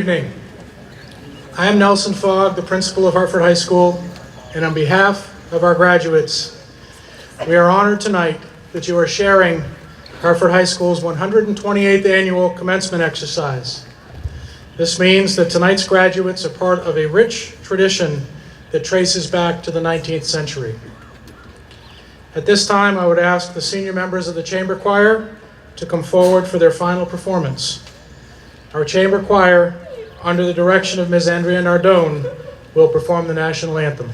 evening. I am Nelson Fogg, the principal of Hartford High School, and on behalf of our graduates, we are honored tonight that you are sharing Hartford High School's 128th annual commencement exercise. This means that tonight's graduates are part of a rich tradition that traces back to the 19th century. At this time, I would ask the senior members of the Chamber Choir to come forward for their final performance. Our Chamber Choir, under the direction of Ms. Andrea Nardone, will perform the national anthem.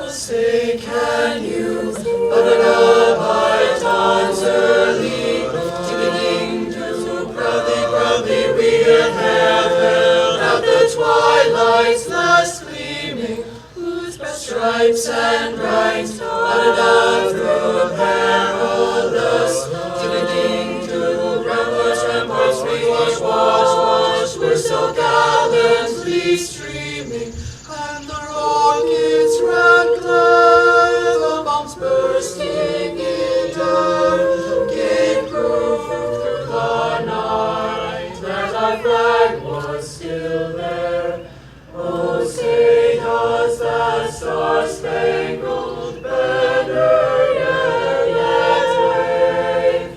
Say, can you by dawn's early ding to proudly we have held out the twilight's last gleaming, whose best stripes and bright through perilous ding to ramparts we watch were so gallantly streaming, and the rockets ran glad, the bombs bursting in air, gave proof through the night that our flag was still there. Oh, say does that star-spangled banner yet wave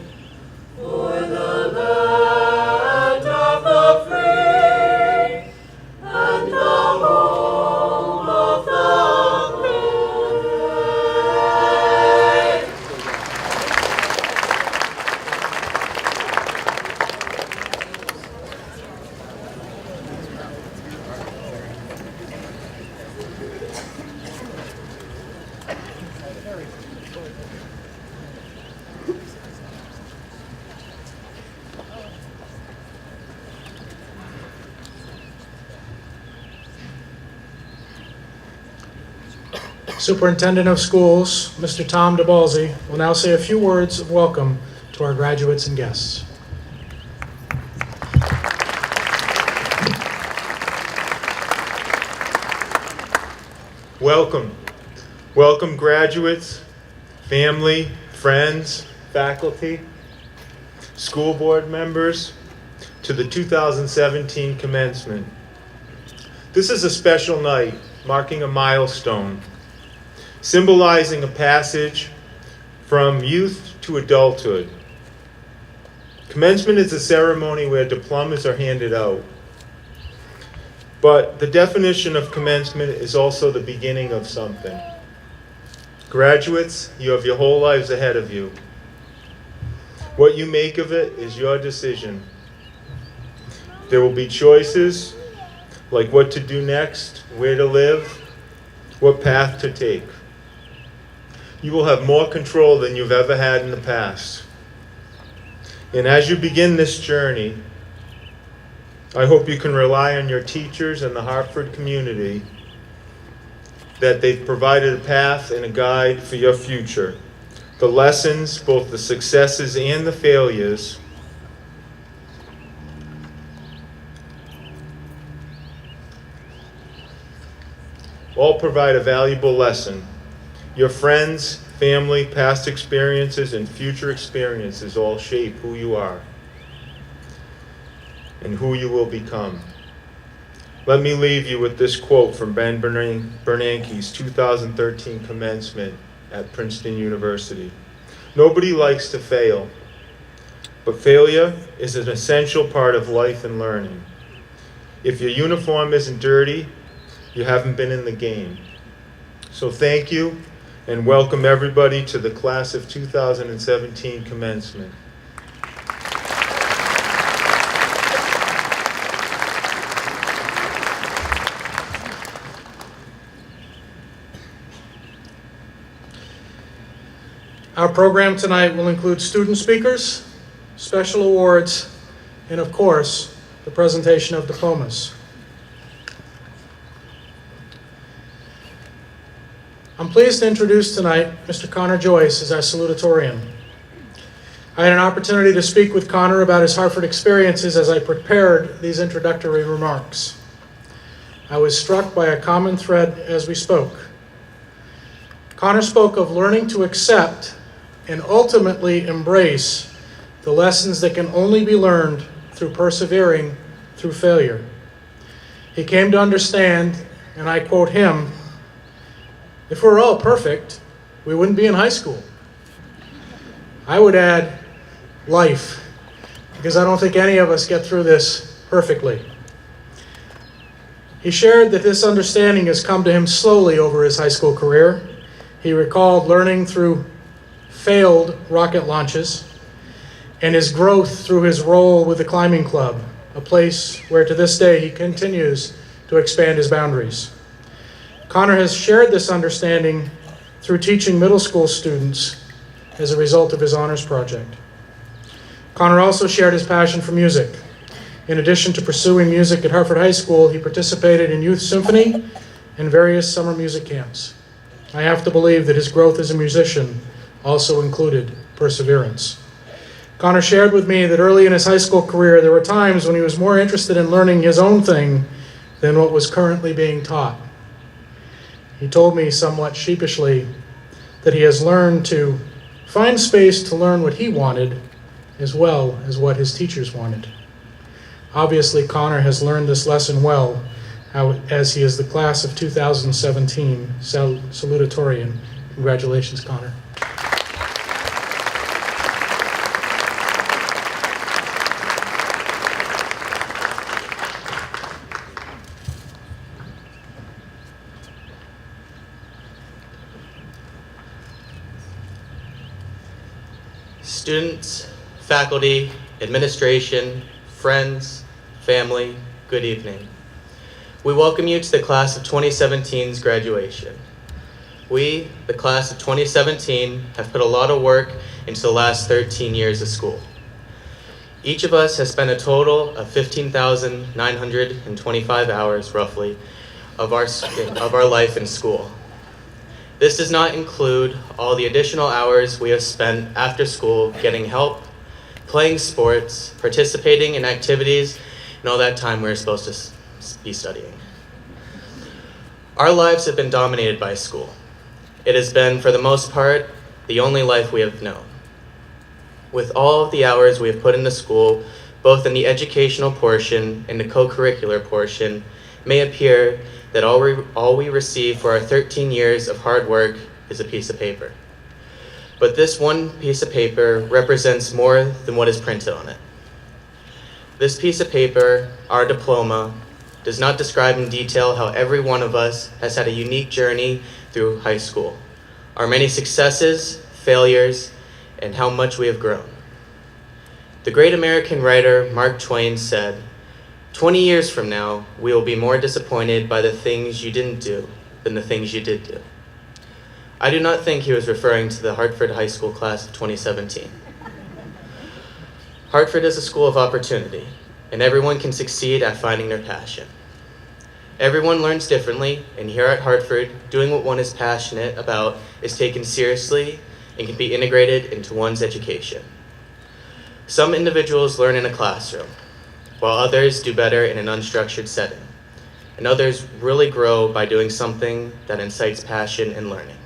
for the land of the free and the home of the brave. Superintendent of Schools, Mr. Tom DeBalzi, will now say a few words of welcome to our graduates and guests. Welcome. Welcome, graduates, family, friends, faculty, school board members, to the 2017 commencement. This is a special night, marking a milestone, symbolizing a passage from youth to adulthood. Commencement is a ceremony where diplomas are handed out. But the definition of commencement is also the beginning of something. Graduates, you have your whole lives ahead of you. What you make of it is your decision. There will be choices like what to do next, where to live, what path to take. You will have more control than you've ever had in the past. And as you begin this journey, I hope you can rely on your teachers and the Hartford community that they've provided a path and a guide for your future. The lessons, both the successes and the failures, all provide a valuable lesson. Your friends, family, past experiences, and future experiences all shape who you are and who you will become. Let me leave you with this quote from Ben Bernanke's 2013 commencement at Princeton University. Nobody likes to fail, but failure is an essential part of life and learning. If your uniform isn't dirty, you haven't been in the game. So thank you, and welcome everybody to the class of 2017 commencement. Our program tonight will include student speakers, special awards, and of course, the presentation of diplomas. I'm pleased to introduce tonight Mr. Connor Joyce as our salutatorian. I had an opportunity to speak with Connor about his Hartford experiences as I prepared these introductory remarks. I was struck by a common thread as we spoke. Connor spoke of learning to accept and ultimately embrace the lessons that can only be learned through persevering through failure. He came to understand, and I quote him, "If we're all perfect, we wouldn't be in high school." I would add life, because I don't think any of us get through this perfectly. He shared that this understanding has come to him slowly over his high school career. He recalled learning through failed rocket launches and his growth through his role with the climbing club, a place where to this day he continues to expand his boundaries. Connor has shared this understanding through teaching middle school students as a result of his honors project. Connor also shared his passion for music. In addition to pursuing music at Hartford High School, he participated in youth symphony and various summer music camps. I have to believe that his growth as a musician also included perseverance. Connor shared with me that early in his high school career, there were times when he was more interested in learning his own thing than what was currently being taught. He told me somewhat sheepishly that he has learned to find space to learn what he wanted as well as what his teachers wanted. Obviously, Connor has learned this lesson well, as he is the class of 2017 salutatorian. Congratulations, Connor. Students, faculty, administration, friends, family, good evening. We welcome you to the class of 2017's graduation. We, the class of 2017, have put a lot of work into the last 13 years of school. Each of us has spent a total of 15,925 hours, roughly, of our life in school. This does not include all the additional hours we have spent after school getting help, playing sports, participating in activities, and all that time we were supposed to be studying. Our lives have been dominated by school. It has been, for the most part, the only life we have known. With all of the hours we have put into school, both in the educational portion and the co-curricular portion, it may appear that all we receive for our 13 years of hard work is a piece of paper. But this one piece of paper represents more than what is printed on it. This piece of paper, our diploma, does not describe in detail how every one of us has had a unique journey through high school, our many successes, failures, and how much we have grown. The great American writer Mark Twain said, 20 years from now, we will be more disappointed by the things you didn't do than the things you did do. I do not think he was referring to the Hartford High School class of 2017. Hartford is a school of opportunity, and everyone can succeed at finding their passion. Everyone learns differently, and here at Hartford, doing what one is passionate about is taken seriously and can be integrated into one's education. Some individuals learn in a classroom, while others do better in an unstructured setting, and others really grow by doing something that incites passion and learning.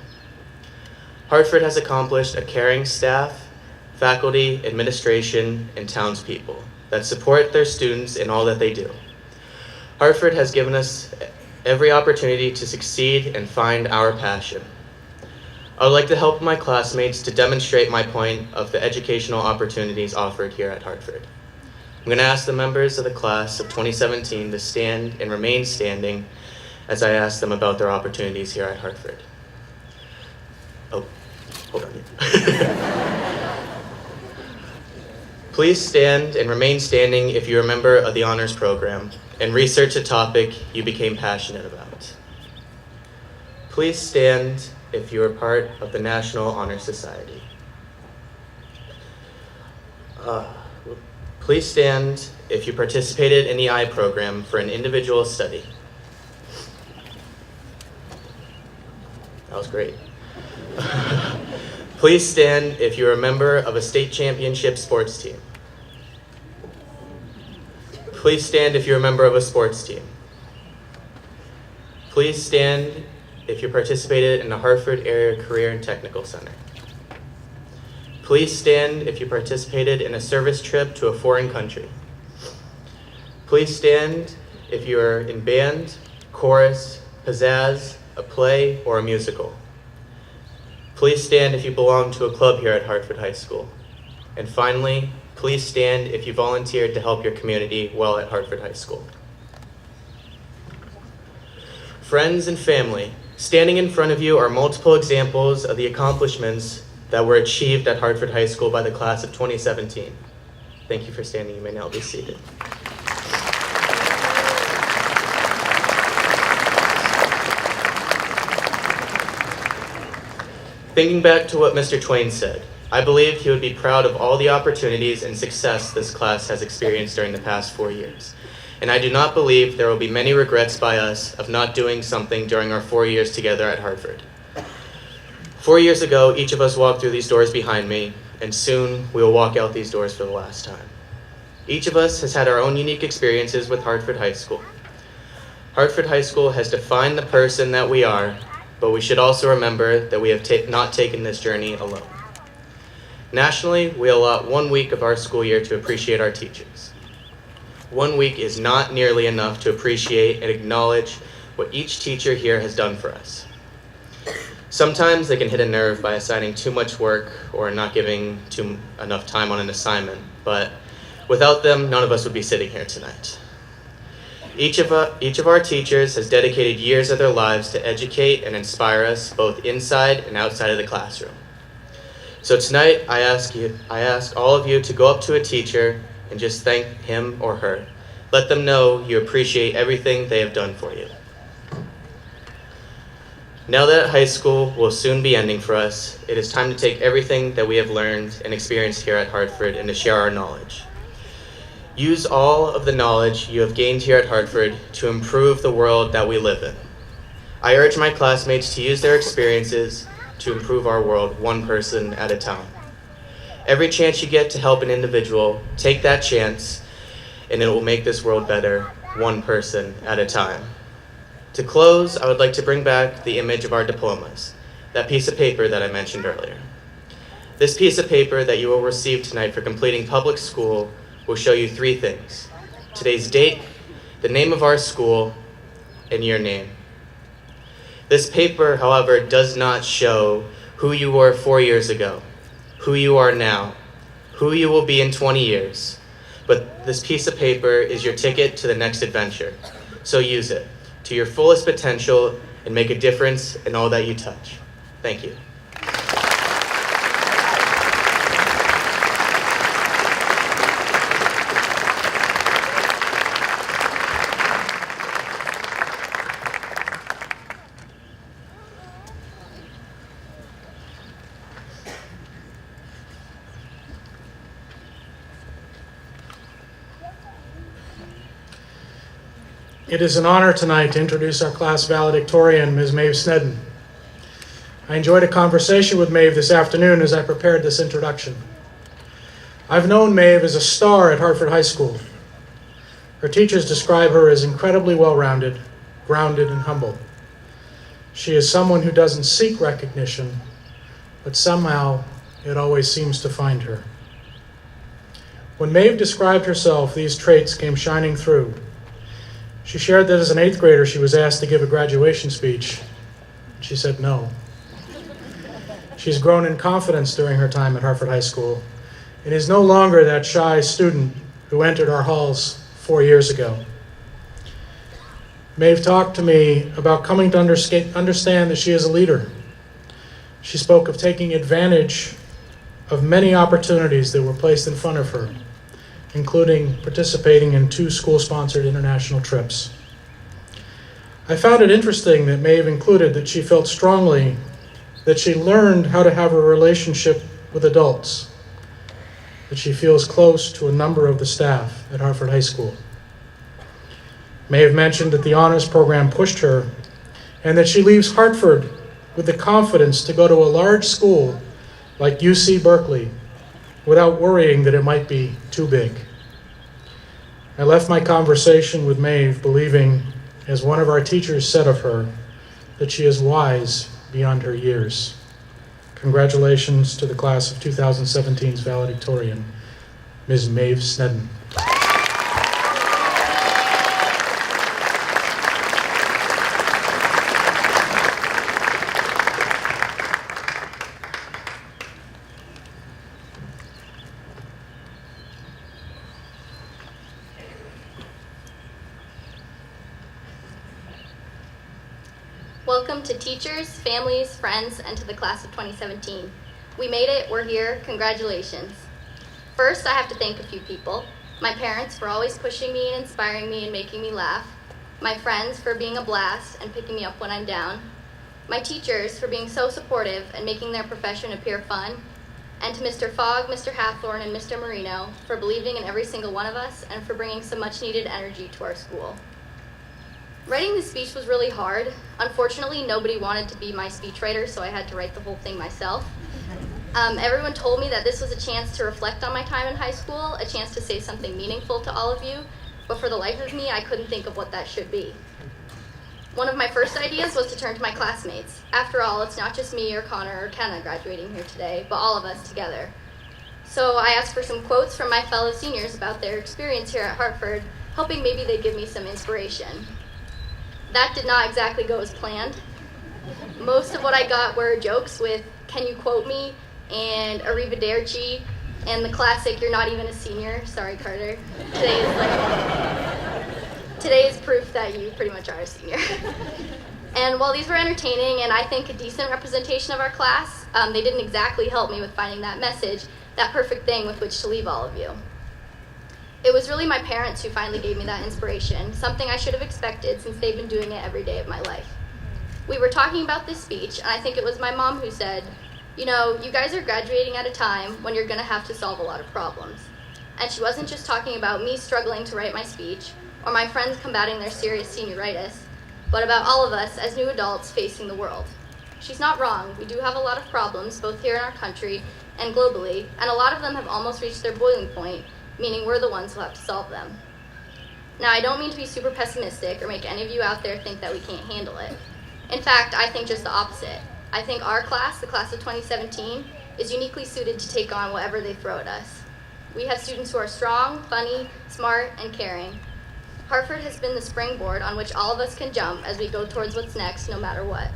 Hartford has accomplished a caring staff, faculty, administration, and townspeople that support their students in all that they do. Hartford has given us every opportunity to succeed and find our passion. I would like to help my classmates to demonstrate my point of the educational opportunities offered here at Hartford. I'm going to ask the members of the class of 2017 to stand and remain standing as I ask them about their opportunities here at Hartford. Oh, hold on. Please stand and remain standing if you're a member of the honors program and research a topic you became passionate about. Please stand if you are part of the National Honor Society. Please stand if you participated in the I program for an individual study. That was great. Please stand if you're a member of a state championship sports team. Please stand if you're a member of a sports team. Please stand if you participated in the Hartford Area Career and Technical Center. Please stand if you participated in a service trip to a foreign country. Please stand if you are in band, chorus, pizzazz, a play, or a musical. Please stand if you belong to a club here at Hartford High School. And finally, please stand if you volunteered to help your community while at Hartford High School. Friends and family, standing in front of you are multiple examples of the accomplishments that were achieved at Hartford High School by the class of 2017. Thank you for standing. You may now be seated. Thinking back to what Mr. Twain said, I believe he would be proud of all the opportunities and success this class has experienced during the past 4 years. And I do not believe there will be many regrets by us of not doing something during our 4 years together at Hartford. 4 years ago, each of us walked through these doors behind me, and soon we will walk out these doors for the last time. Each of us has had our own unique experiences with Hartford High School. Hartford High School has defined the person that we are, but we should also remember that we have not taken this journey alone. Nationally, we allot 1 week of our school year to appreciate our teachers. 1 week is not nearly enough to appreciate and acknowledge what each teacher here has done for us. Sometimes they can hit a nerve by assigning too much work or not giving enough time on an assignment, but without them, none of us would be sitting here tonight. Each of our teachers has dedicated years of their lives to educate and inspire us both inside and outside of the classroom. So tonight, I ask all of you to go up to a teacher and just thank him or her. Let them know you appreciate everything they have done for you. Now that high school will soon be ending for us, it is time to take everything that we have learned and experienced here at Hartford and to share our knowledge. Use all of the knowledge you have gained here at Hartford to improve the world that we live in. I urge my classmates to use their experiences to improve our world one person at a time. Every chance you get to help an individual, take that chance, and it will make this world better one person at a time. To close, I would like to bring back the image of our diplomas, that piece of paper that I mentioned earlier. This piece of paper that you will receive tonight for completing public school will show you 3 things: today's date, the name of our school, and your name. This paper, however, does not show who you were 4 years ago, who you are now, who you will be in 20 years. But this piece of paper is your ticket to the next adventure. So use it to your fullest potential and make a difference in all that you touch. Thank you. It is an honor tonight to introduce our class valedictorian, Ms. Maeve Snedden. I enjoyed a conversation with Maeve this afternoon as I prepared this introduction. I've known Maeve as a star at Hartford High School. Her teachers describe her as incredibly well-rounded, grounded, and humble. She is someone who doesn't seek recognition, but somehow it always seems to find her. When Maeve described herself, these traits came shining through. She shared that as an 8th grader, she was asked to give a graduation speech. She said no. She's grown in confidence during her time at Hartford High School and is no longer that shy student who entered our halls 4 years ago. Maeve talked to me about coming to understand that she is a leader. She spoke of taking advantage of many opportunities that were placed in front of her, including participating in 2 school-sponsored international trips. I found it interesting that Maeve included that she felt strongly that she learned how to have a relationship with adults, that she feels close to a number of the staff at Hartford High School. Maeve mentioned that the honors program pushed her and that she leaves Hartford with the confidence to go to a large school like UC Berkeley without worrying that it might be too big. I left my conversation with Maeve believing, as one of our teachers said of her, that she is wise beyond her years. Congratulations to the class of 2017's valedictorian, Ms. Maeve Snedden. Welcome to teachers, families, friends, and to the class of 2017. We made it, we're here, congratulations. First, I have to thank a few people. My parents for always pushing me and inspiring me and making me laugh. My friends for being a blast and picking me up when I'm down. My teachers for being so supportive and making their profession appear fun. And to Mr. Fogg, Mr. Hathorn, and Mr. Marino for believing in every single one of us and for bringing some much needed energy to our school. Writing this speech was really hard. Unfortunately, nobody wanted to be my speechwriter, so I had to write the whole thing myself. Everyone told me that this was a chance to reflect on my time in high school, a chance to say something meaningful to all of you, but for the life of me, I couldn't think of what that should be. One of my first ideas was to turn to my classmates. After all, it's not just me or Connor or Kenna graduating here today, but all of us together. So I asked for some quotes from my fellow seniors about their experience here at Hartford, hoping maybe they'd give me some inspiration. That did not exactly go as planned. Most of what I got were jokes with, "Can you quote me?" and "Arrivederci," and the classic, "You're not even a senior." Sorry, Carter. Today is proof that you pretty much are a senior. And while these were entertaining and I think a decent representation of our class, they didn't exactly help me with finding that message, that perfect thing with which to leave all of you. It was really my parents who finally gave me that inspiration, something I should have expected since they've been doing it every day of my life. We were talking about this speech, and I think it was my mom who said, "You know, you guys are graduating at a time when you're going to have to solve a lot of problems." And she wasn't just talking about me struggling to write my speech, or my friends combating their serious senioritis, but about all of us as new adults facing the world. She's not wrong. We do have a lot of problems, both here in our country and globally, and a lot of them have almost reached their boiling point, meaning we're the ones who have to solve them. Now, I don't mean to be super pessimistic or make any of you out there think that we can't handle it. In fact, I think just the opposite. I think our class, the class of 2017, is uniquely suited to take on whatever they throw at us. We have students who are strong, funny, smart, and caring. Hartford has been the springboard on which all of us can jump as we go towards what's next, no matter what.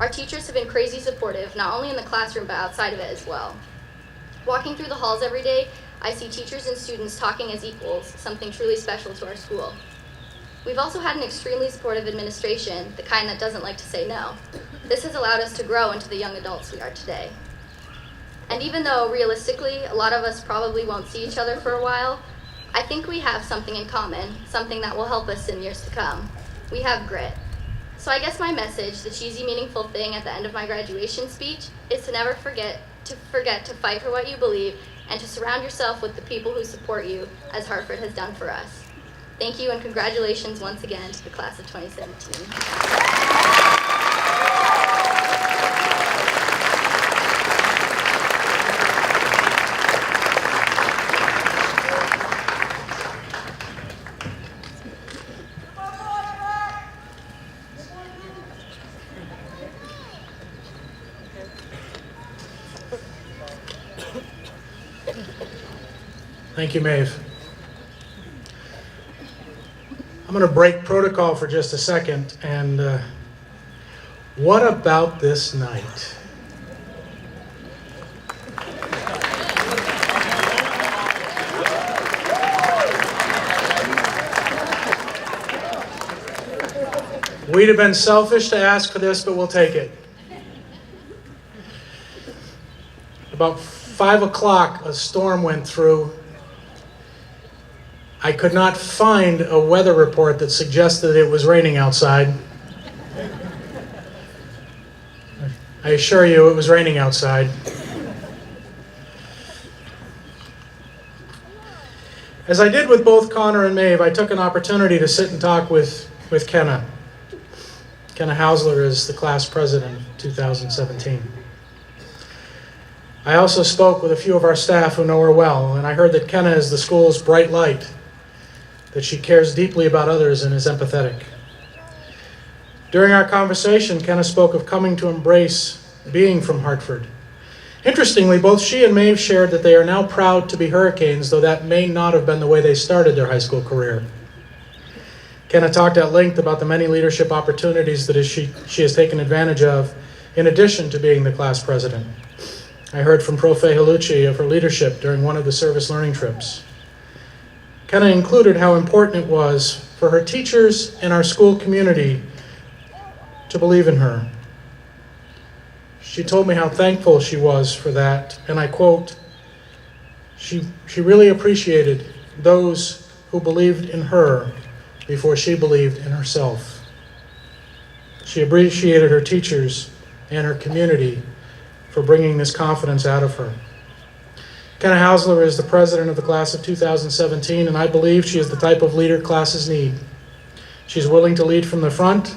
Our teachers have been crazy supportive, not only in the classroom, but outside of it as well. Walking through the halls every day, I see teachers and students talking as equals, something truly special to our school. We've also had an extremely supportive administration, the kind that doesn't like to say no. This has allowed us to grow into the young adults we are today. And even though, realistically, a lot of us probably won't see each other for a while, I think we have something in common, something that will help us in years to come. We have grit. So I guess my message, the cheesy, meaningful thing at the end of my graduation speech, is to never forget to fight for what you believe and to surround yourself with the people who support you, as Hartford has done for us. Thank you, and congratulations once again to the class of 2017. Thank you, Maeve. I'm going to break protocol for just a second, and what about this night? We'd have been selfish to ask for this, but we'll take it. About 5 o'clock, a storm went through. I could not find a weather report that suggested it was raining outside. I assure you it was raining outside. As I did with both Connor and Maeve, I took an opportunity to sit and talk with Kenna. Kenna Hausler is the class president of 2017. I also spoke with a few of our staff who know her well, and I heard that Kenna is the school's bright light, that she cares deeply about others and is empathetic. During our conversation, Kenna spoke of coming to embrace being from Hartford. Interestingly, both she and Maeve shared that they are now proud to be Hurricanes, though that may not have been the way they started their high school career. Kenna talked at length about the many leadership opportunities that she has taken advantage of, in addition to being the class president. I heard from Prof. Halucci of her leadership during one of the service learning trips. Kenna included how important it was for her teachers and our school community to believe in her. She told me how thankful she was for that, and I quote, she really appreciated those who believed in her before she believed in herself. She appreciated her teachers and her community for bringing this confidence out of her. Kenna Hausler is the president of the class of 2017, and I believe she is the type of leader classes need. She's willing to lead from the front,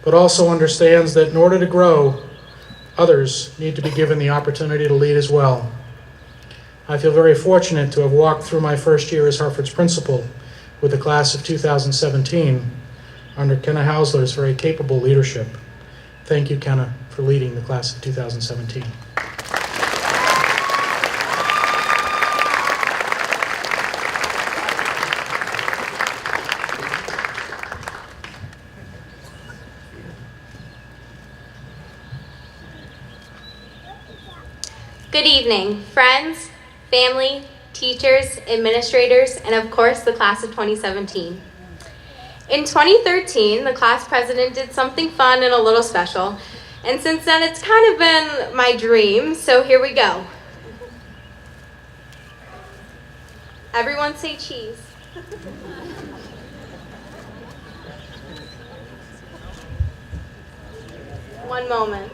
but also understands that in order to grow, others need to be given the opportunity to lead as well. I feel very fortunate to have walked through my first year as Hartford's principal with the class of 2017 under Kenna Hausler's very capable leadership. Thank you, Kenna, for leading the class of 2017. Good evening, friends, family, teachers, administrators, and of course the class of 2017. In 2013, the class president did something fun and a little special, and since then it's kind of been my dream, so here we go. Everyone say cheese. One moment.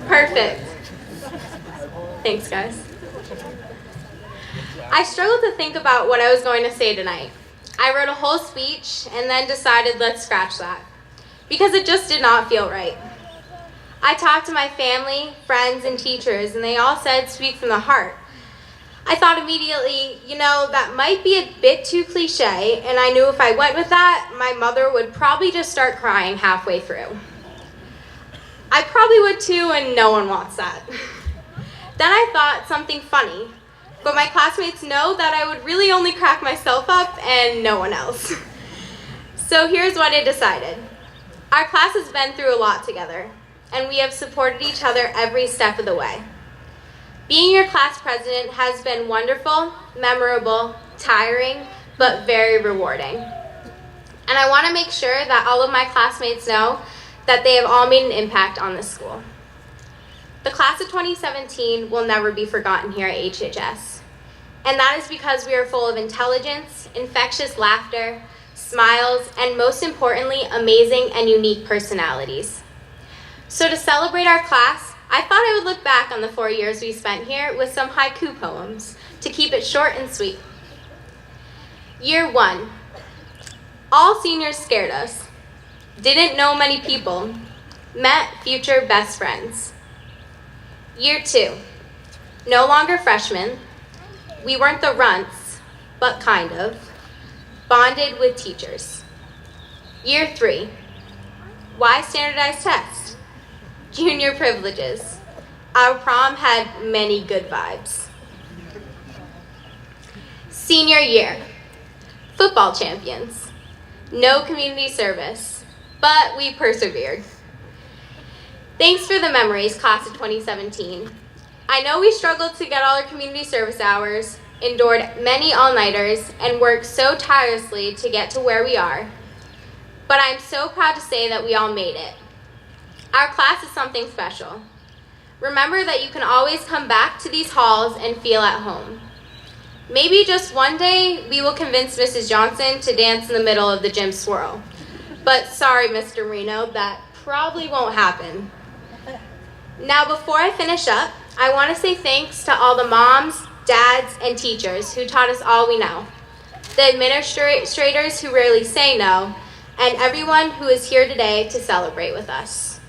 Perfect. Thanks, guys. I struggled to think about what I was going to say tonight. I wrote a whole speech and then decided let's scratch that, because it just did not feel right. I talked to my family, friends, and teachers, and they all said speak from the heart. I thought immediately, that might be a bit too cliche, and I knew if I went with that, my mother would probably just start crying halfway through. I probably would too, and no one wants that. Then I thought something funny, but my classmates know that I would really only crack myself up and no one else. So here's what I decided. Our class has been through a lot together, and we have supported each other every step of the way. Being your class president has been wonderful, memorable, tiring, but very rewarding. And I want to make sure that all of my classmates know that they have all made an impact on this school. The class of 2017 will never be forgotten here at HHS. And that is because we are full of intelligence, infectious laughter, smiles, and most importantly, amazing and unique personalities. So to celebrate our class, I thought I would look back on the 4 years we spent here with some haiku poems to keep it short and sweet. Year 1, all seniors scared us. Didn't know many people, met future best friends. Year 2, no longer freshmen, we weren't the runts, but kind of, bonded with teachers. Year 3, why standardized tests? Junior privileges. Our prom had many good vibes. Senior year, football champions, no community service. But we persevered. Thanks for the memories, class of 2017. I know we struggled to get all our community service hours, endured many all-nighters, and worked so tirelessly to get to where we are. But I'm so proud to say that we all made it. Our class is something special. Remember that you can always come back to these halls and feel at home. Maybe just one day we will convince Mrs. Johnson to dance in the middle of the gym swirl. But sorry, Mr. Marino, that probably won't happen. Now, before I finish up, I want to say thanks to all the moms, dads, and teachers who taught us all we know, the administrators who rarely say no, and everyone who is here today to celebrate with us.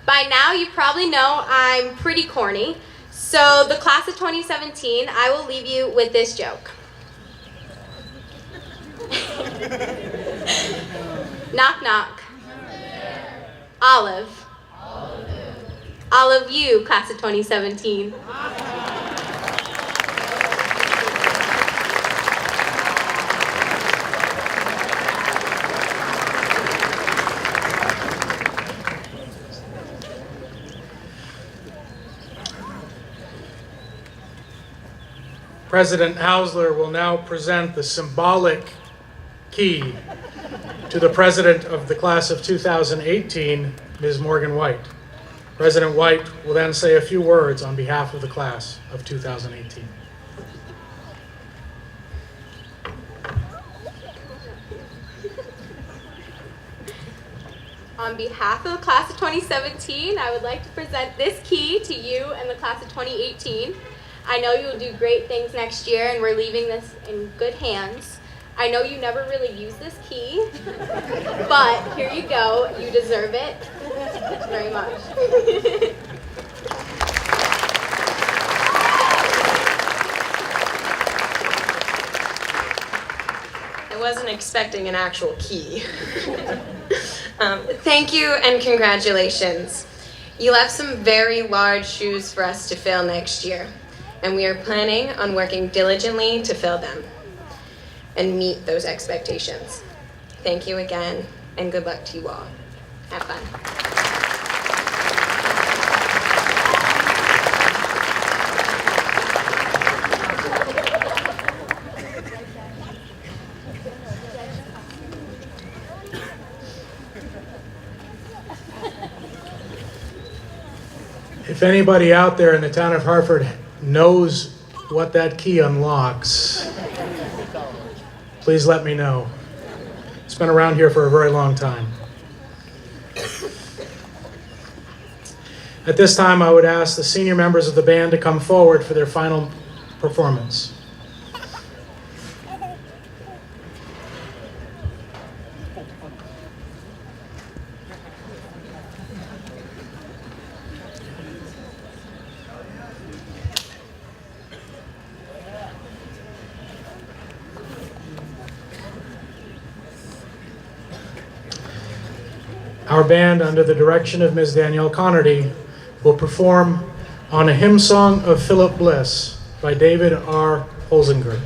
By now, you probably know I'm pretty corny, so the class of 2017, I will leave you with this joke. Knock, knock. Olive. All of you, class of 2017. President Hausler will now present the symbolic key to the president of the class of 2018, Ms. Morgan White. President White will then say a few words on behalf of the class of 2018. On behalf of the class of 2017, I would like to present this key to you and the class of 2018. I know you will do great things next year, and we're leaving this in good hands. I know you never really use this key, but here you go. You deserve it very much. I wasn't expecting an actual key. Thank you and congratulations. You left some very large shoes for us to fill next year, and we are planning on working diligently to fill them and meet those expectations. Thank you again, and good luck to you all. Have fun. If anybody out there in the town of Hartford knows what that key unlocks, please let me know. It's been around here for a very long time. At this time, I would ask the senior members of the band to come forward for their final performance. Our band, under the direction of Ms. Danielle Connerty, will perform on a hymn song of Philip Bliss by David R. Holzinger.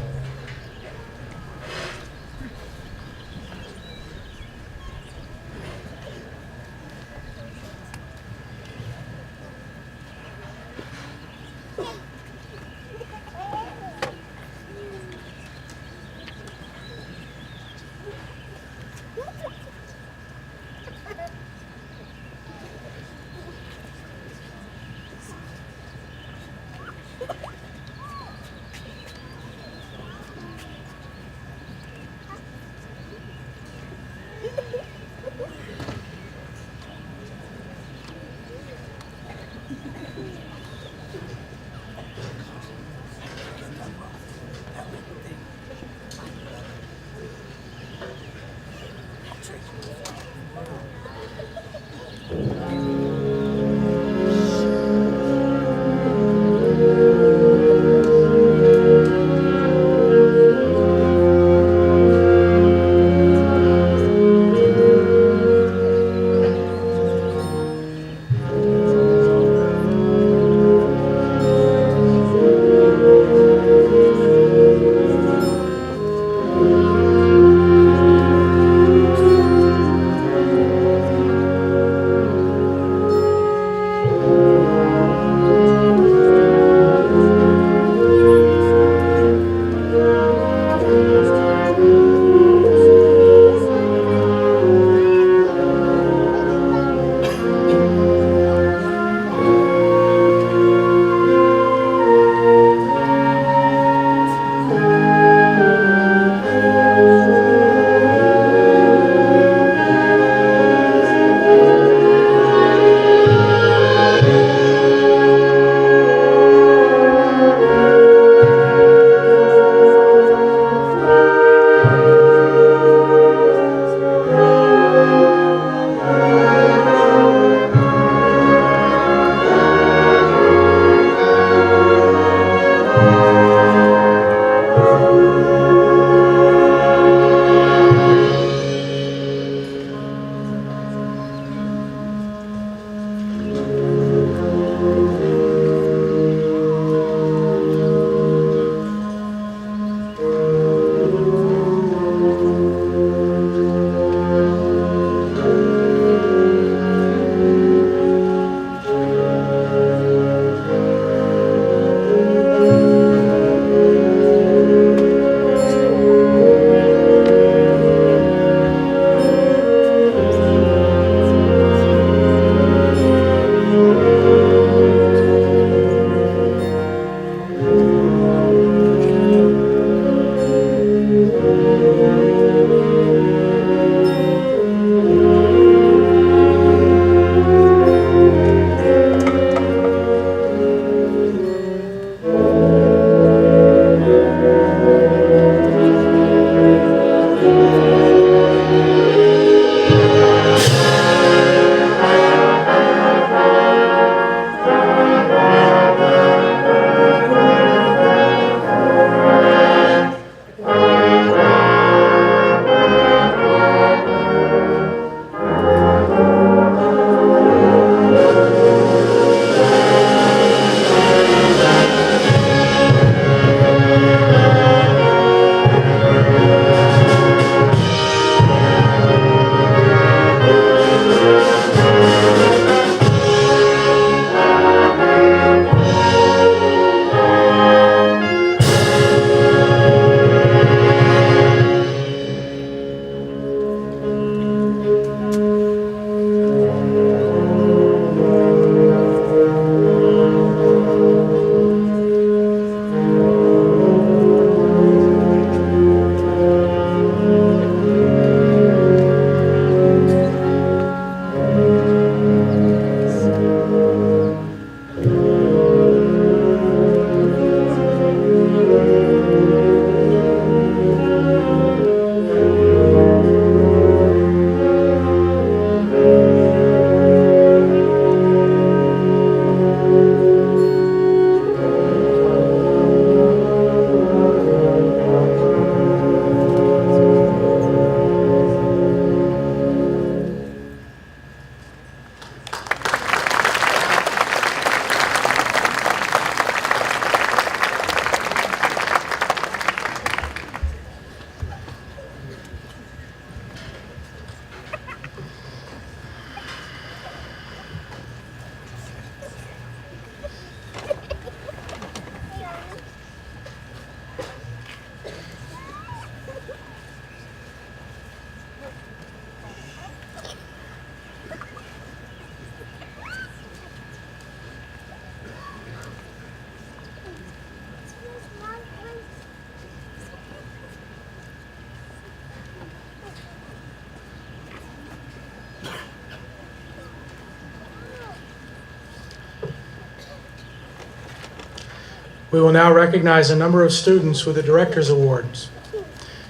We will now recognize a number of students with the Director's Awards.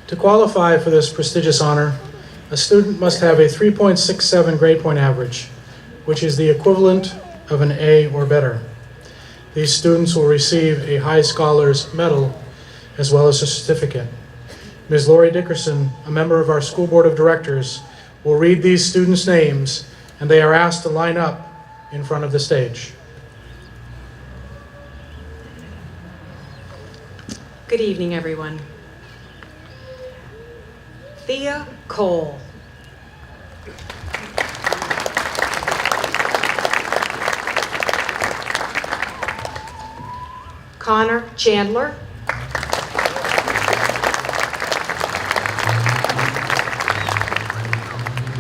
To qualify for this prestigious honor, a student must have a 3.67 grade point average, which is the equivalent of an A or better. These students will receive a High Scholars Medal as well as a certificate. Ms. Lori Dickerson, a member of our School Board of Directors, will read these students' names, and they are asked to line up in front of the stage. Good evening, everyone. Thea Cole. Connor Chandler.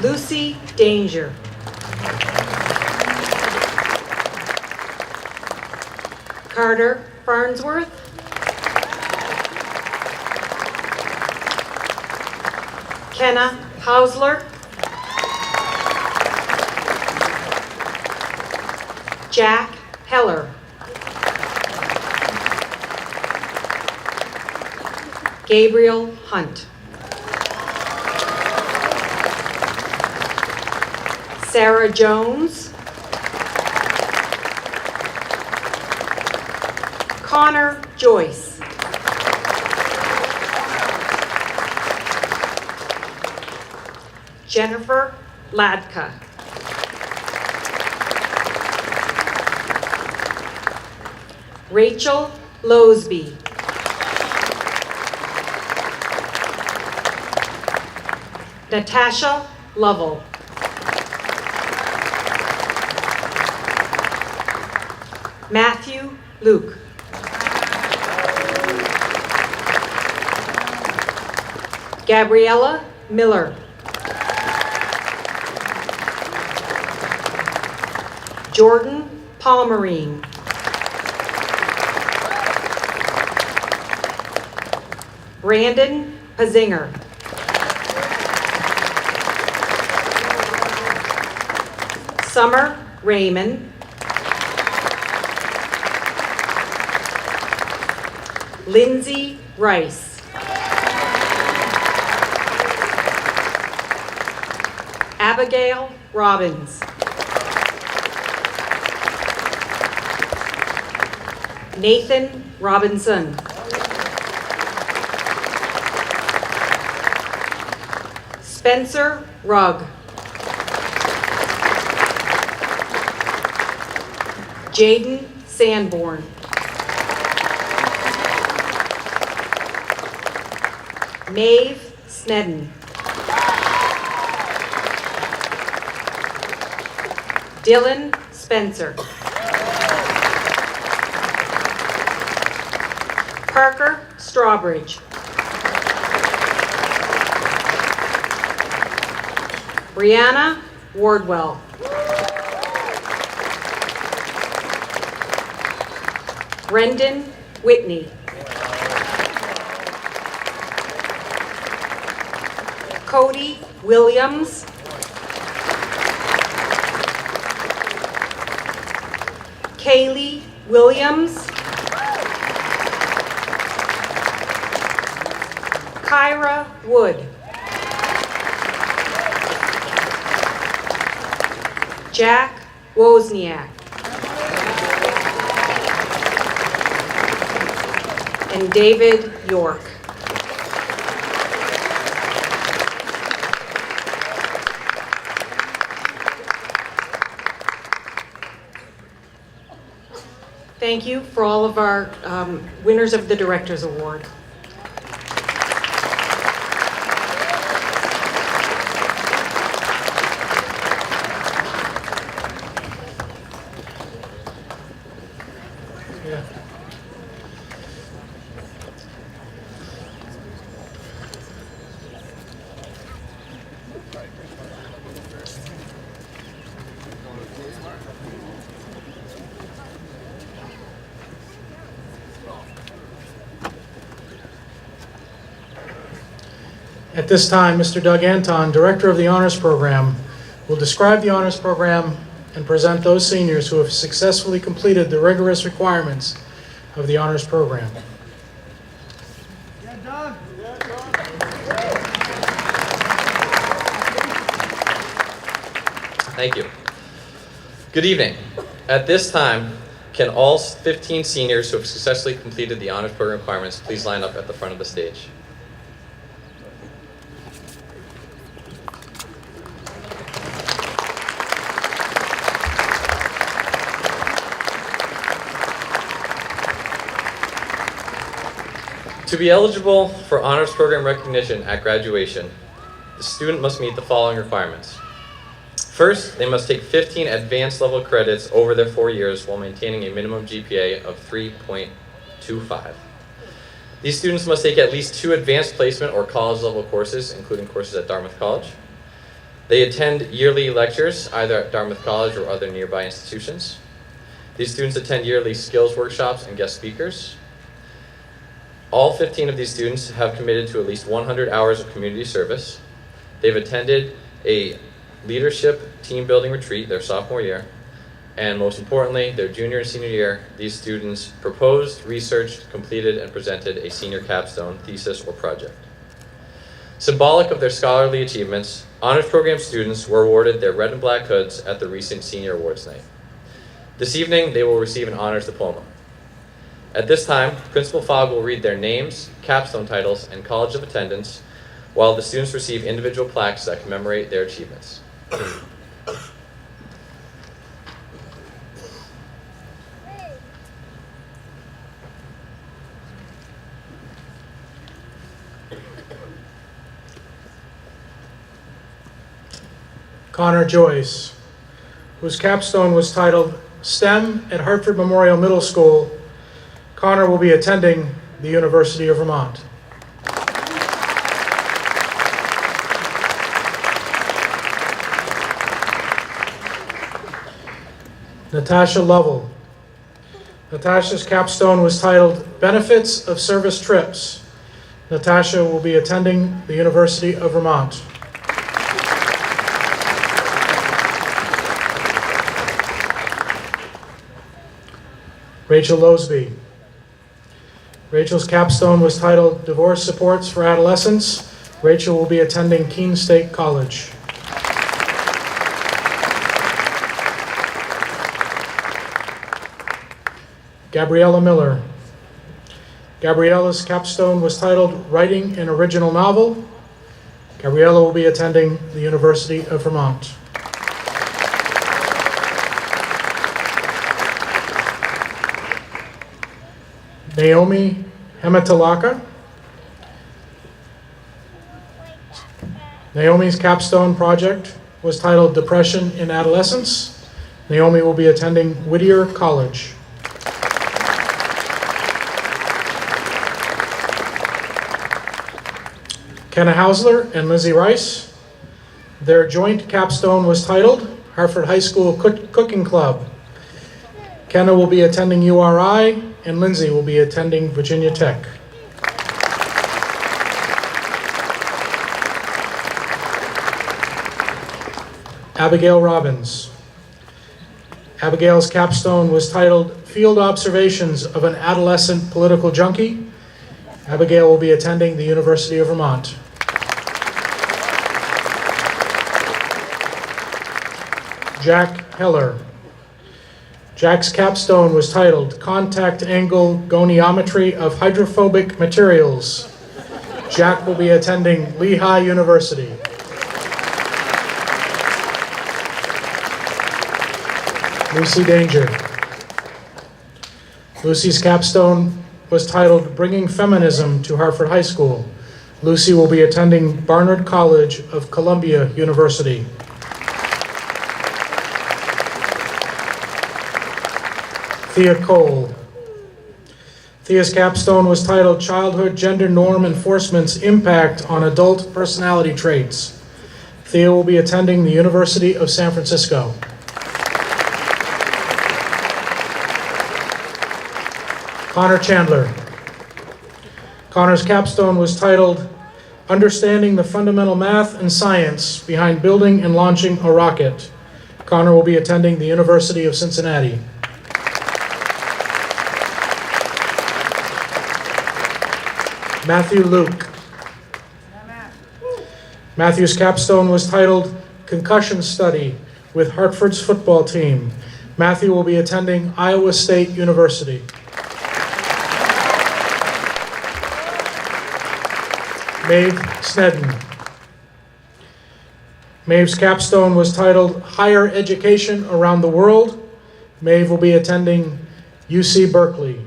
Lucy Danger. Carter Farnsworth. Kenna Hausler. Jack Heller. Gabriel Hunt. Sarah Jones. Connor Joyce. Jennifer Ladka. Rachel Losby. Natasha Lovell. Matthew Luke. Gabriella Miller. Jordan Palmerine. Brandon Pazinger. Summer Raymond. Lindsay Rice. Abigail Robbins. Nathan Robinson. Spencer Rugg. Jaden Sanborn. Maeve Snedden. Dylan Spencer. Parker Strawbridge. Brianna Wardwell. Brendan Whitney. Cody Williams. Kaylee Williams. Kyra Wood. Jack Wozniak. And David York. Thank you for all of our winners of the Director's Award. Yeah. At this time, Mr. Doug Anton, Director of the Honors Program, will describe the Honors Program and present those seniors who have successfully completed the rigorous requirements of the honors program. Thank you. Good evening. At this time, can all 15 seniors who have successfully completed the honors program requirements please line up at the front of the stage? To be eligible for honors program recognition at graduation, the student must meet the following requirements. First, they must take 15 advanced level credits over their 4 years while maintaining a minimum GPA of 3.25. These students must take at least 2 advanced placement or college level courses, including courses at Dartmouth College. They attend yearly lectures, either at Dartmouth College or other nearby institutions. These students attend yearly skills workshops and guest speakers. All 15 of these students have committed to at least 100 hours of community service. They've attended a leadership team building retreat their sophomore year. And most importantly, their junior and senior year, these students proposed, researched, completed, and presented a senior capstone thesis or project. Symbolic of their scholarly achievements, honors program students were awarded their red and black hoods at the recent senior awards night. This evening, they will receive an honors diploma. At this time, Principal Fogg will read their names, capstone titles, and college of attendance, while the students receive individual plaques that commemorate their achievements. Connor Joyce, whose capstone was titled STEM at Hartford Memorial Middle School. Connor will be attending the University of Vermont. Natasha Lovell. Natasha's capstone was titled Benefits of Service Trips. Natasha will be attending the University of Vermont. Rachel Losby. Rachel's capstone was titled Divorce Supports for Adolescents. Rachel will be attending Keene State College. Gabriella Miller. Gabriella's capstone was titled Writing an Original Novel. Gabriella will be attending the University of Vermont. Naomi Hematalaka. Naomi's capstone project was titled Depression in Adolescence. Naomi will be attending Whittier College. Kenna Hausler and Lizzie Rice. Their joint capstone was titled Hartford High School Cooking Club. Kenna will be attending URI, and Lindsay will be attending Virginia Tech. Abigail Robbins. Abigail's capstone was titled Field Observations of an Adolescent Political Junkie. Abigail will be attending the University of Vermont. Jack Heller. Jack's capstone was titled Contact Angle Goniometry of Hydrophobic Materials. Jack will be attending Lehigh University. Lucy Danger. Lucy's capstone was titled Bringing Feminism to Hartford High School. Lucy will be attending Barnard College of Columbia University. Thea Cole. Thea's capstone was titled Childhood Gender Norm Enforcement's Impact on Adult Personality Traits. Thea will be attending the University of San Francisco. Connor Chandler. Connor's capstone was titled Understanding the Fundamental Math and Science Behind Building and Launching a Rocket. Connor will be attending the University of Cincinnati. Matthew Luke. Matthew's capstone was titled Concussion Study with Hartford's football team. Matthew will be attending Iowa State University. Maeve Snedden. Maeve's capstone was titled Higher Education Around the World. Maeve will be attending UC Berkeley.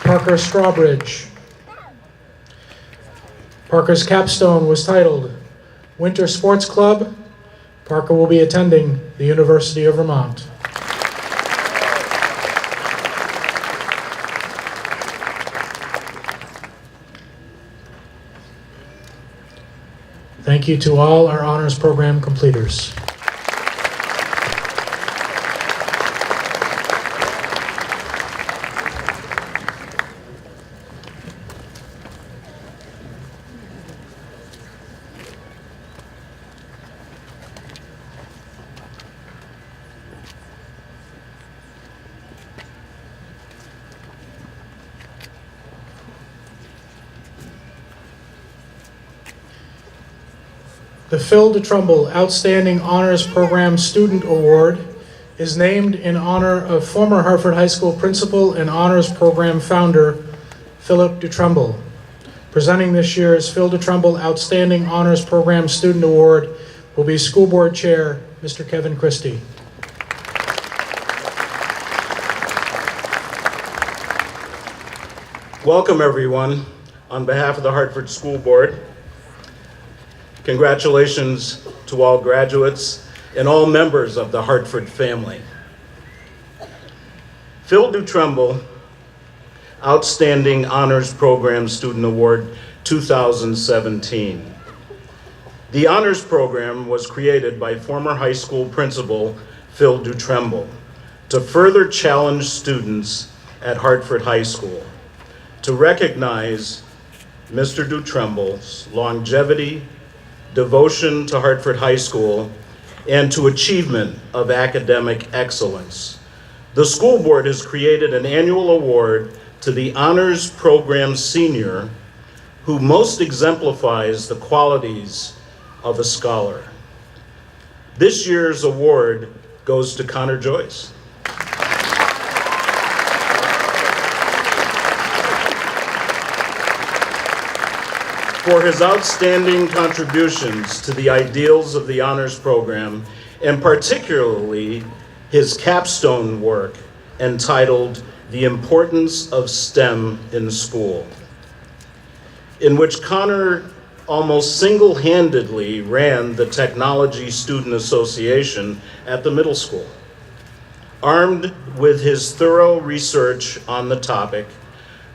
Parker Strawbridge. Parker's capstone was titled Winter Sports Club. Parker will be attending the University of Vermont. Thank you to all our honors program completers. The Phil DeTrumbull Outstanding Honors Program Student Award is named in honor of former Hartford High School principal and Honors Program founder, Philip DeTrumbull. Presenting this year's Phil DeTrumbull Outstanding Honors Program Student Award will be School Board Chair, Mr. Kevin Christie. Welcome, everyone. On behalf of the Hartford School Board, congratulations to all graduates and all members of the Hartford family. Phil DeTrumbull Outstanding Honors Program Student Award 2017. The Honors Program was created by former high school principal Phil DeTrumbull to further challenge students at Hartford High School, to recognize Mr. DeTrumbull's longevity, devotion to Hartford High School, and to achievement of academic excellence. The school board has created an annual award to the Honors Program senior who most exemplifies the qualities of a scholar. This year's award goes to Connor Joyce. For his outstanding contributions to the ideals of the honors program, and particularly his capstone work entitled The Importance of STEM in School, in which Connor almost single-handedly ran the Technology Student Association at the middle school. Armed with his thorough research on the topic,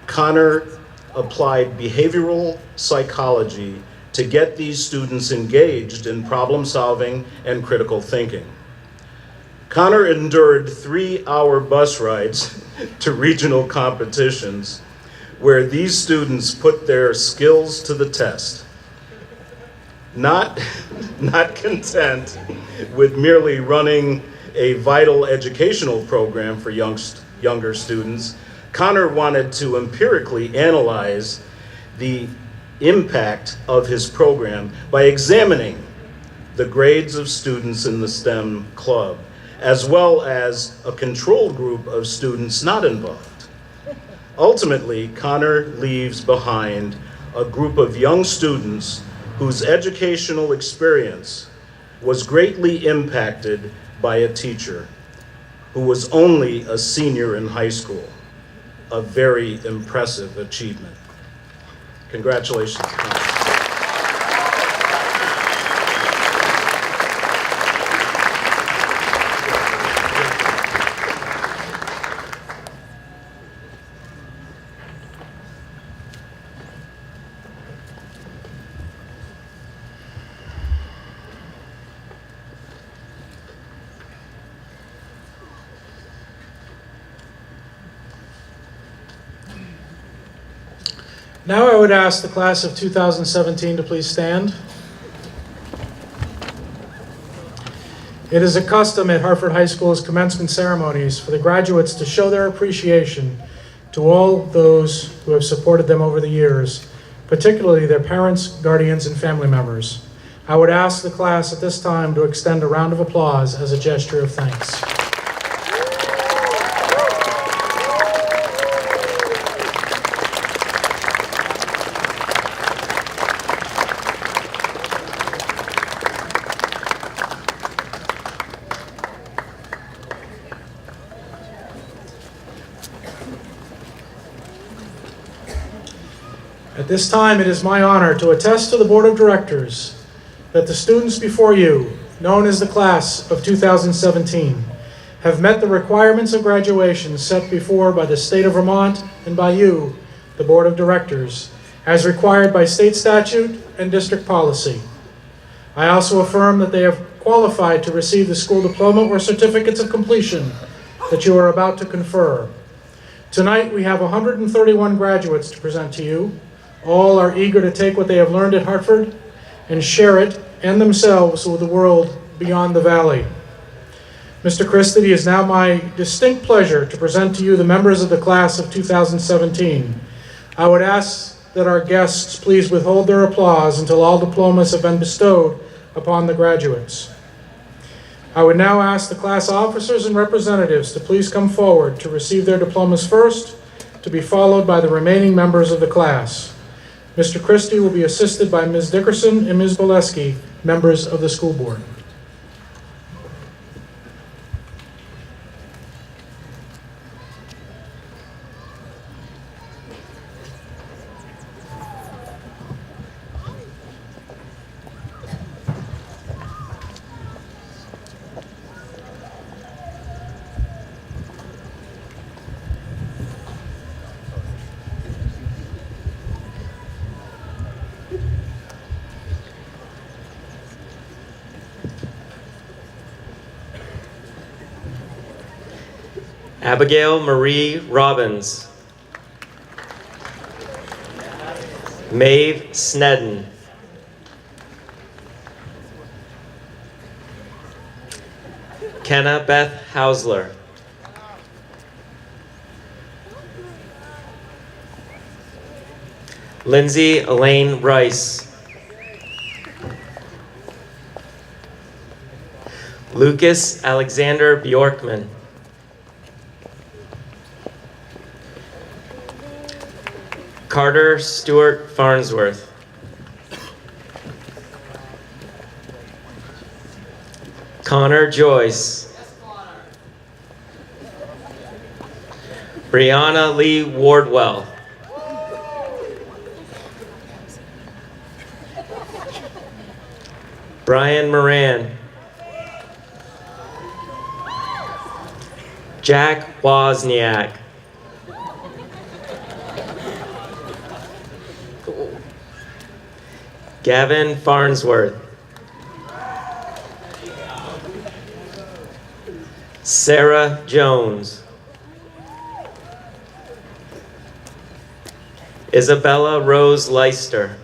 Connor applied behavioral psychology to get these students engaged in problem solving and critical thinking. Connor endured 3-hour bus rides to regional competitions where these students put their skills to the test. Not content with merely running a vital educational program for younger students, Connor wanted to empirically analyze the impact of his program by examining the grades of students in the STEM club, as well as a control group of students not involved. Ultimately, Connor leaves behind a group of young students whose educational experience was greatly impacted by a teacher who was only a senior in high school. A very impressive achievement. Congratulations. Now I would ask the class of 2017 to please stand. It is a custom at Hartford High School's commencement ceremonies for the graduates to show their appreciation to all those who have supported them over the years, particularly their parents, guardians, and family members. I would ask the class at this time to extend a round of applause as a gesture of thanks. At this time, it is my honor to attest to the Board of Directors that the students before you, known as the class of 2017, have met the requirements of graduation set before by the state of Vermont and by you, the Board of Directors, as required by state statute and district policy. I also affirm that they have qualified to receive the school diploma or certificates of completion that you are about to confer. Tonight, we have 131 graduates to present to you. All are eager to take what they have learned at Hartford and share it and themselves with the world beyond the valley. Mr. Christie, it is now my distinct pleasure to present to you the members of the class of 2017. I would ask that our guests please withhold their applause until all diplomas have been bestowed upon the graduates. I would now ask the class officers and representatives to please come forward to receive their diplomas first, to be followed by the remaining members of the class. Mr. Christie will be assisted by Ms. Dickerson and Ms. Boleski, members of the school board. Abigail Marie Robbins. Maeve Snedden. Kenna Beth Hausler. Lindsay Elaine Rice. Lucas Alexander Bjorkman. Carter Stewart Farnsworth. Connor Joyce. Brianna Lee Wardwell. Brian Moran. Jack Wozniak. Gavin Farnsworth. Sarah Jones. Isabella Rose Leister.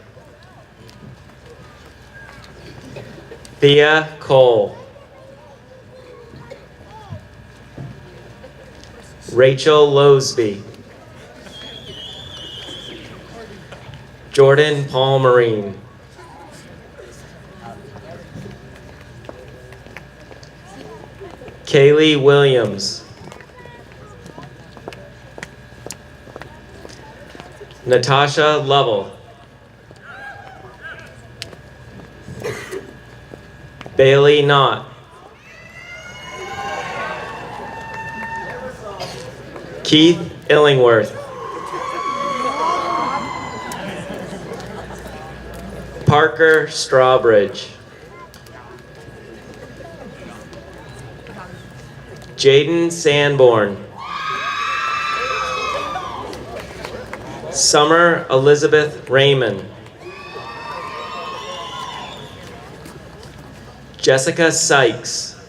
Thea Cole. Rachel Losby. Jordan Paul Marine. Kaylee Williams. Natasha Lovell. Bailey Knott. Keith Illingworth. Parker Strawbridge. Jaden Sanborn. Summer Elizabeth Raymond. Jessica Sykes.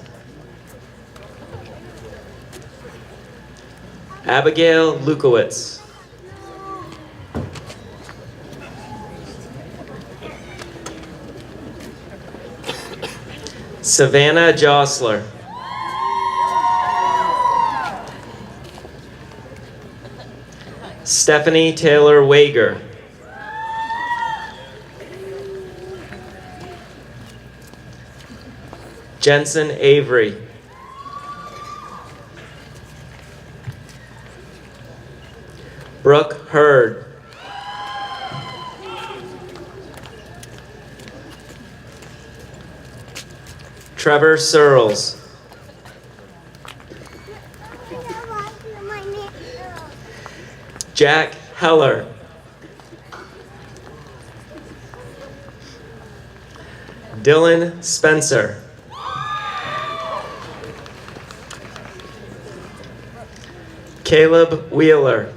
Abigail Lukowitz. Savannah Jostler. Stephanie Taylor Wager. Jensen Avery. Brooke Hurd. Trevor Searles. Jack Heller. Dylan Spencer. Caleb Wheeler.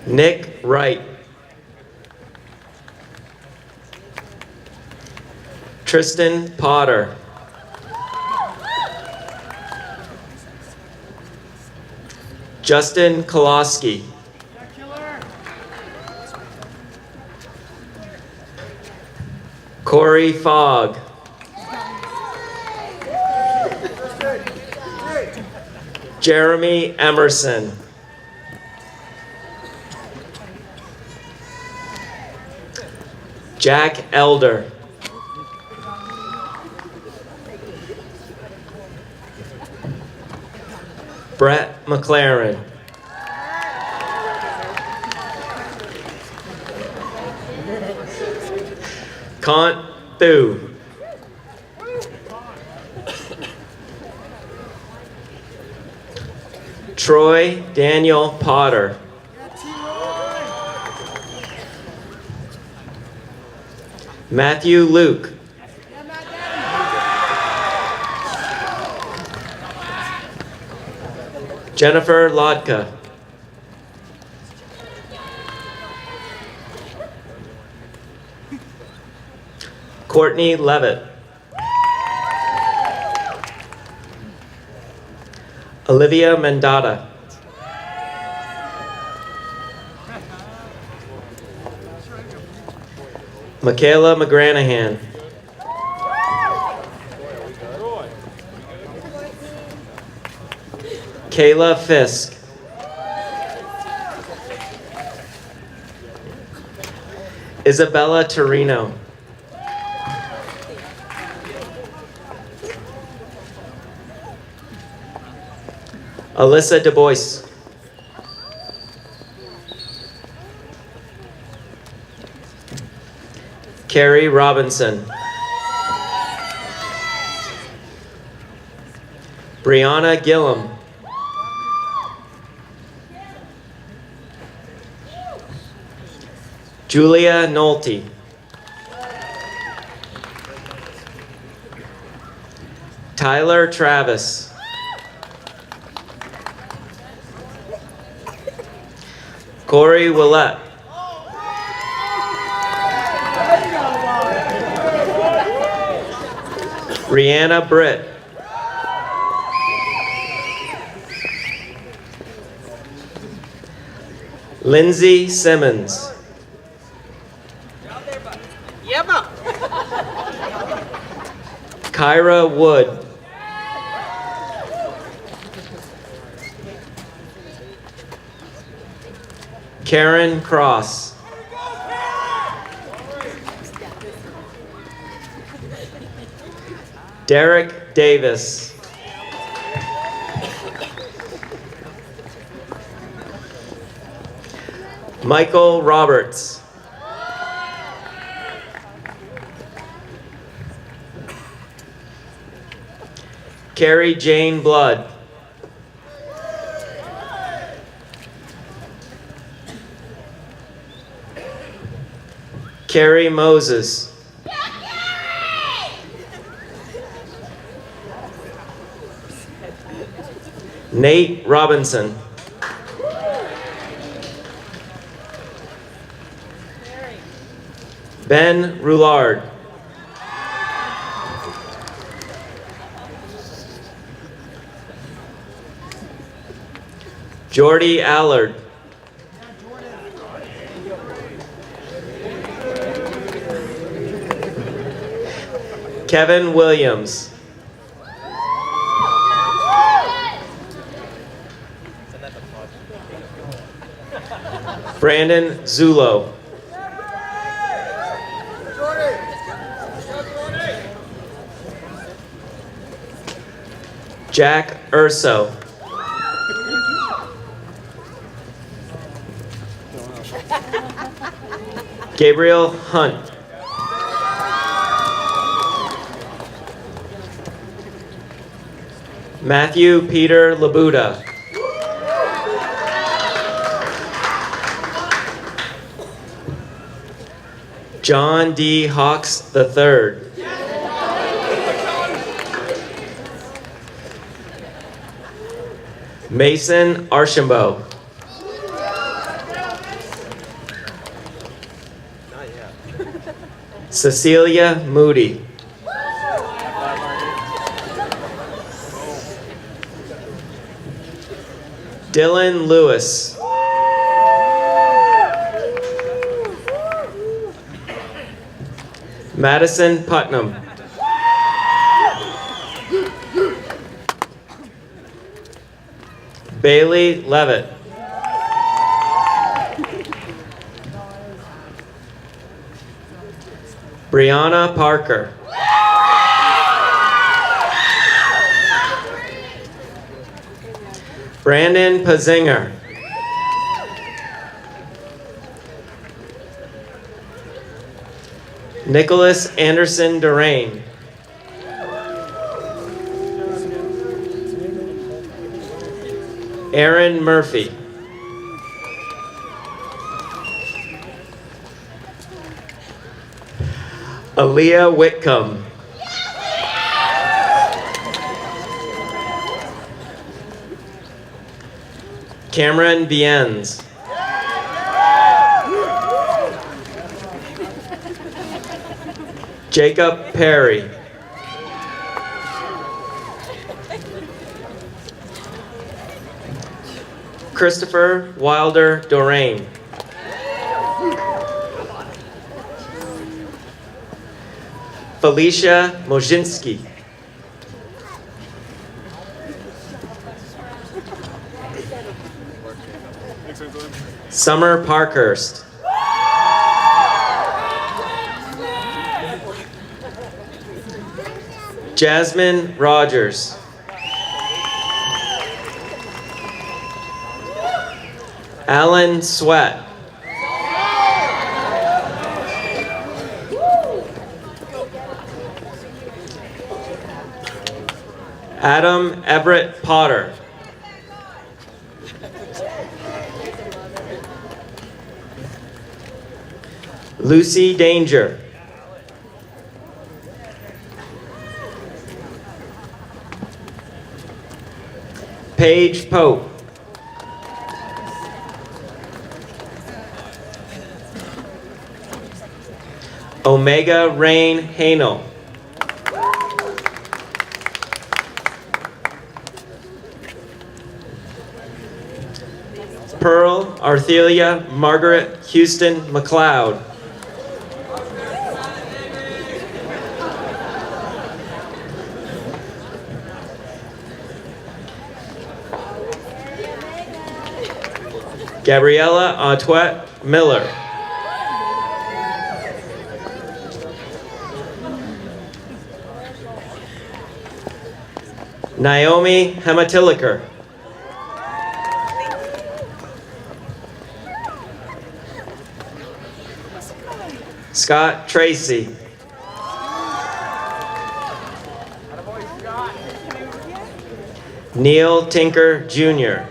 Nick Wright. Tristan Potter. Justin Koloski. Corey Fogg. Jeremy Emerson. Jack Elder. Brett McLaren. Kant Thu. Troy Daniel Potter. Matthew Luke. Jennifer Lodka. Courtney Levitt. Olivia Mendata. Michaela McGranahan. Kayla Fisk. Isabella Torino. Alyssa Du Bois. Carrie Robinson. Brianna Gillum. Julia Nolte. Tyler Travis. Corey Willett. Rihanna Britt. Lindsay Simmons. Kyra Wood. Karen Cross. Derek Davis. Michael Roberts. Carrie Jane Blood. Carrie Moses. Nate Robinson. Ben Roulard. Jordy Allard. Kevin Williams. Brandon Zulo. Jack Urso. Gabriel Hunt. Matthew Peter Labuda. John D. Hawks III. Mason Archambault. Cecilia Moody. Dylan Lewis. Madison Putnam. Bailey Levitt. Brianna Parker. Brandon Pazinger. Nicholas Anderson Durain. Aaron Murphy. Aaliyah Whitcomb. Cameron Bienz. Jacob Perry. Christopher Wilder Dorain. Felicia Mojinski. Summer Parkhurst. Jasmine Rogers. Alan Sweat. Adam Everett Potter. Lucy Danger. Paige Pope. Omega Rain Hanel. Pearl Arthelia Margaret Houston McLeod. Gabriella Antoinette Miller. Naomi Hematiliker. Scott Tracy. Neil Tinker Jr.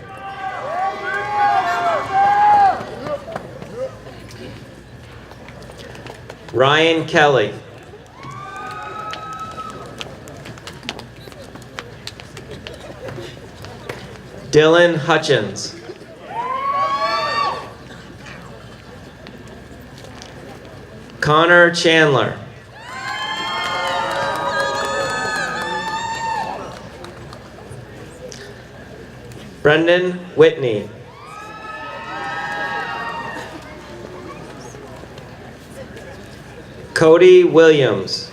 Ryan Kelly. Dylan Hutchins. Connor Chandler. Brendan Whitney. Cody Williams.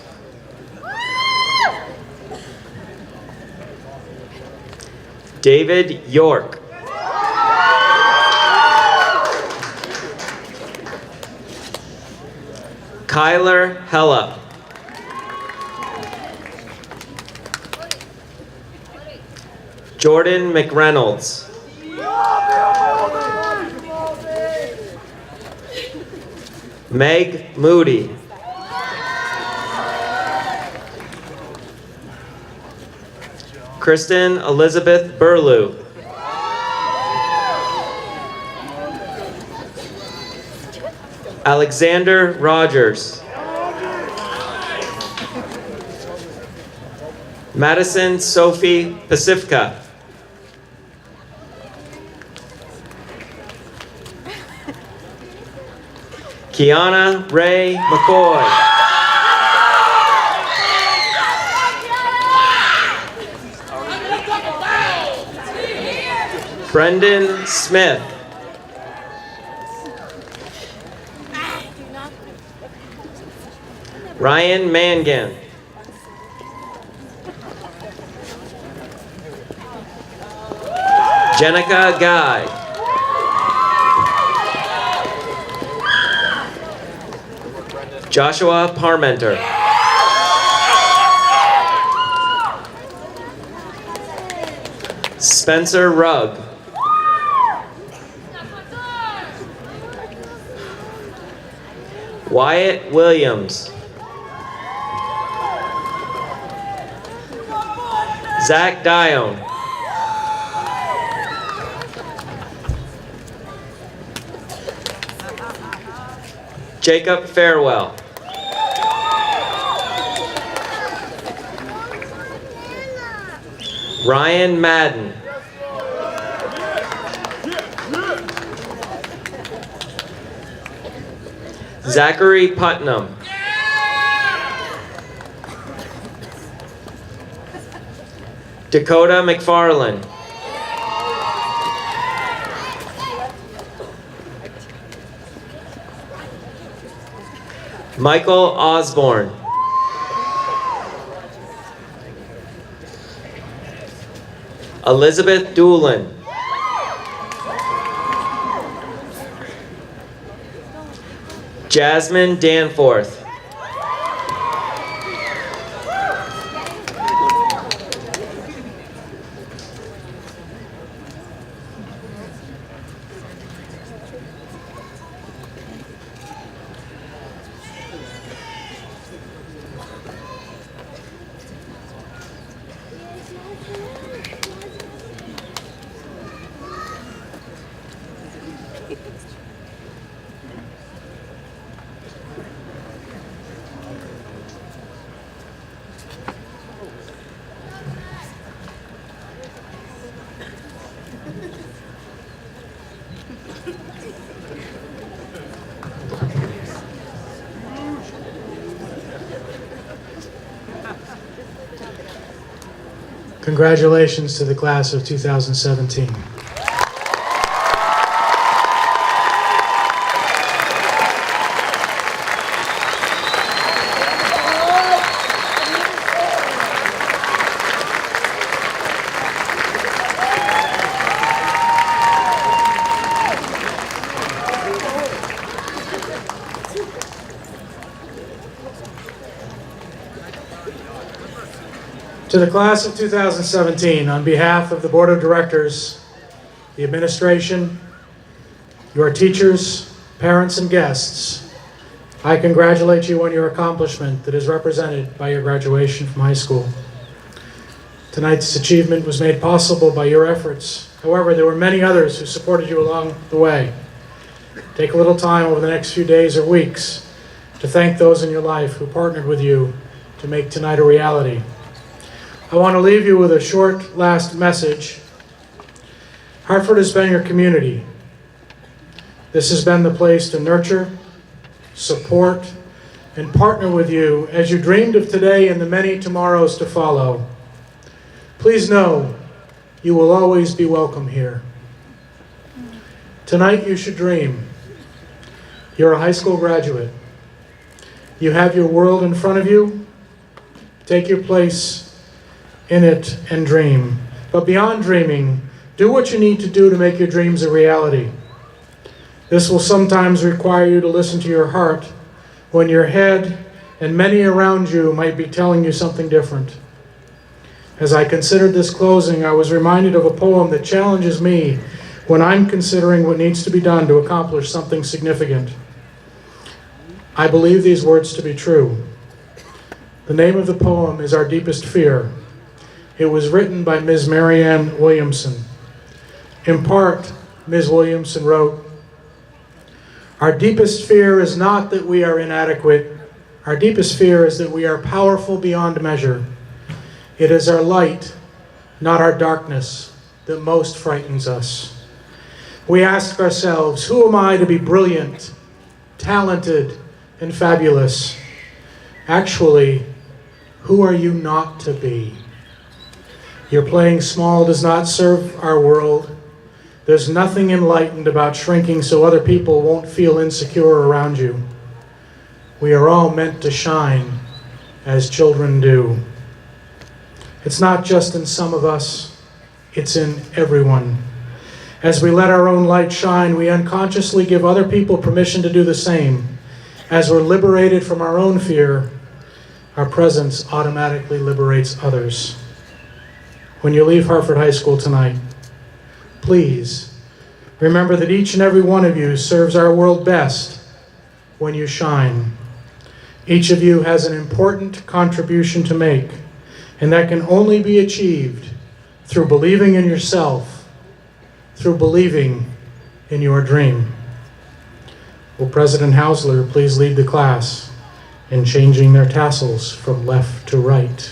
David York. Kyler Hella. Jordan McReynolds. Meg Moody. Kristen Elizabeth Burlew. Alexander Rogers. Madison Sophie Pacifica. Kiana Ray McCoy. Brendan Smith. Ryan Mangan. Jenica Guy. Joshua Parmenter. Spencer Rugg. Wyatt Williams. Zach Dione. Jacob Farewell. Ryan Madden. Zachary Putnam. Dakota McFarland. Michael Osborne. Elizabeth Doolin. Jasmine Danforth. Congratulations to the class of 2017. To the class of 2017, on behalf of the Board of Directors, the administration, your teachers, parents, and guests, I congratulate you on your accomplishment that is represented by your graduation from high school. Tonight's achievement was made possible by your efforts. However, there were many others who supported you along the way. Take a little time over the next few days or weeks to thank those in your life who partnered with you to make tonight a reality. I want to leave you with a short last message. Hartford has been your community. This has been the place to nurture, support, and partner with you as you dreamed of today and the many tomorrows to follow. Please know you will always be welcome here. Tonight you should dream. You're a high school graduate. You have your world in front of you. Take your place in it and dream. But But beyond dreaming, do what you need to do to make your dreams a reality. This will sometimes require you to listen to your heart when your head and many around you might be telling you something different. As I considered this closing, I was reminded of a poem that challenges me when I'm considering what needs to be done to accomplish something significant. I believe these words to be true. The name of the poem is Our Deepest Fear. It was written by Ms. Marianne Williamson. In part, Ms. Williamson wrote, "Our deepest fear is not that we are inadequate. Our deepest fear is that we are powerful beyond measure. It is our light, not our darkness, that most frightens us. We ask ourselves, who am I to be brilliant, talented, and fabulous? Actually, who are you not to be? Your playing small does not serve our world. There's nothing enlightened about shrinking so other people won't feel insecure around you. We are all meant to shine as children do. It's not just in some of us, it's in everyone. As we let our own light shine, we unconsciously give other people permission to do the same. As we're liberated from our own fear, our presence automatically liberates others. When you leave Hartford High School tonight, please remember that each and every one of you serves our world best when you shine. Each of you has an important contribution to make, and that can only be achieved through believing in yourself, through believing in your dream. Will President Hausler please lead the class in changing their tassels from left to right?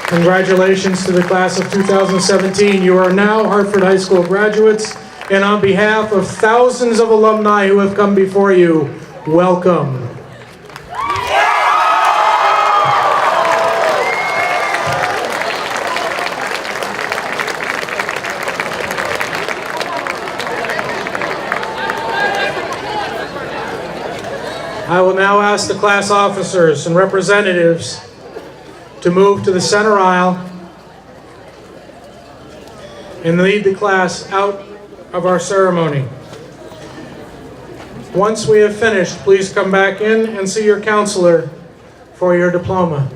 Congratulations to the class of 2017. You are now Hartford High School graduates, and on behalf of thousands of alumni who have come before you, welcome. I will now ask the class officers and representatives to move to the center aisle and lead the class out of our ceremony. Once we have finished, please come back in and see your counselor for your diploma.